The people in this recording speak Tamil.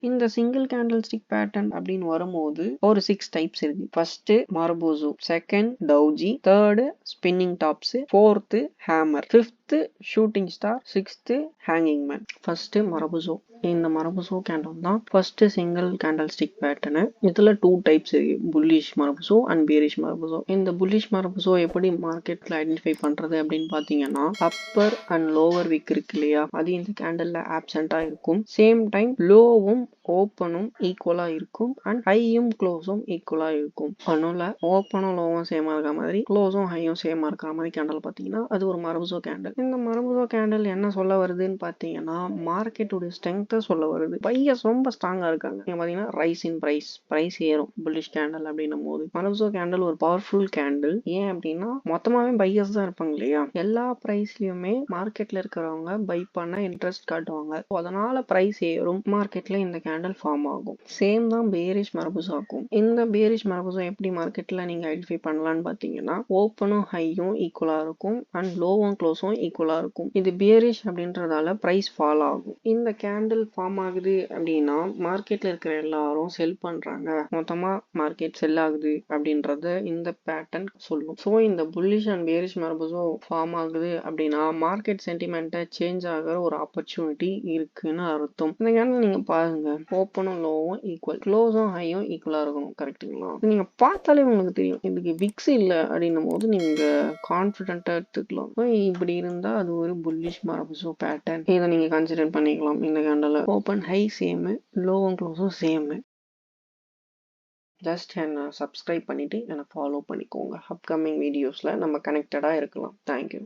இந்த சிங்கிள் கேண்டில் ஸ்டிக் பேட்டர்ன் அப்படின்னு வரும்போது ஒரு 6 டைப்ஸ் இருக்கு. First marubozu, second doji, third spinning tops, fourth hammer, fifth shooting star, sixth hanging man. First marubozu. இந்த மரபுசோ கேண்டில் தான் ஃபர்ஸ்ட் சிங்கிள் கேண்டில் ஸ்டிக் பேட்டர்னு. இதுல 2 டைப்ஸ் இருக்கு, bullish marubozu and bearish marubozu. இந்த புல்லிஷ் மரபுசோ எப்படி மார்க்கெட்ல ஐடென்டிஃபை பண்றது அப்படின்னு பாத்தீங்கன்னா, அப்பர் அண்ட் லோவர் விக் இருக்கு இல்லையா, அது இந்த கேண்டில்ல ஆப்சென்டா இருக்கும். சேம் டைம் லோவும் ஓப்பனும் ஈக்குவலா இருக்கும் அண்ட் ஹையும் க்ளோஸும் ஈக்குவலா இருக்கும். அதனால ஓப்பனும் லோவும் சேமா இருக்க மாதிரி, க்ளோஸும் ஹையும் சேமா இருக்கிற மாதிரி கேண்டில் பாத்தீங்கன்னா அது ஒரு மரபுசோ கேண்டில். இந்த மரபுசோ கேண்டில் என்ன சொல்ல வருதுன்னு பாத்தீங்கன்னா, மார்க்கெட்டோட ஸ்ட்ரென்த்தை சொல்ல வருது. பையர்ஸ் ரொம்ப ஸ்ட்ராங்கா இருக்காங்க. நீங்க பாத்தீங்கன்னா ரைஸ் இன் பிரைஸ் ஏறும் புல்லிஷ் கேண்டில் அப்படின்னும் போது. மரபுசோ கேண்டில் ஒரு பவர்ஃபுல் கேண்டில். ஏன் அப்படின்னா மொத்தமாவே பையர்ஸ் தான் இருப்பாங்க இல்லையா, எல்லா பிரைஸ்லயுமே மார்க்கெட்ல இருக்கிறவங்க பை பண்ண இன்ட்ரெஸ்ட் காட்டுவாங்க. அதனால பிரைஸ் ஏறும், மார்க்கெட்ல இந்த கேண்டில் ஃபார்ம் ஆகும். சேம் தான் பேரிஷ் மரபுசாக்கும். இந்த பேரிஷ் மரபுசா எப்படி மார்க்கெட்ல நீங்க ஐடென்டிஃபை பண்ணலாம்னு பாத்தீங்கன்னா, ஓப்பனும் ஹையும் ஈக்குவலா இருக்கும் அண்ட் லோவும் க்ளோஸும் ஈக்குவலா இருக்கும். இது பேரிஷ் அப்படின்றதால பிரைஸ் ஃபால் ஆகும். இந்த கேண்டில் ஃபார்ம் ஆகுது அப்படின்னா மார்க்கெட்ல இருக்கிற எல்லாரும் செல் பண்றாங்க, மொத்தமா மார்க்கெட் செல் ஆகுது அப்படின்றத இந்த பேட்டர்ன் சொல்லும். ஸோ இந்த புல்லிஷ் அண்ட் பேரிஷ் மரபுசோ ஃபார்ம் ஆகுது அப்படின்னா மார்க்கெட் சென்டிமெண்ட்டை சேஞ்ச் ஆகிற ஒரு ஆப்பர்ச்சுனிட்டி இருக்குன்னு அர்த்தம். இந்த கேண்டில் நீங்க பாருங்க, ஓப்பனும் லோவும் ஈக்குவல், க்ளோஸும் ஹையும் ஈக்குவலா இருக்கணும். கரெக்டுங்களா? நீங்க பார்த்தாலே உங்களுக்கு தெரியும் இதுக்கு விக்ஸ் இல்லை அப்படின்னும் போது நீங்க கான்ஃபிடென்ட்டா எடுத்துக்கலாம். இப்படி இருந்தா அது ஒரு புல்லிஷ் மரபுசோ பேட்டர்ன். இதை நீங்க கன்சிடர் பண்ணிக்கலாம். இந்த கேண்டில் ஓப்பன் ஹை சேம், லோவும் க்ளோஸும் சேம். ஜஸ்ட் என்ன சப்ஸ்கிரைப் பண்ணிட்டு என்னை ஃபாலோ பண்ணிக்கோங்க. அப்கமிங் வீடியோஸ்ல நம்ம கனெக்டடா இருக்கலாம். தேங்க்யூ.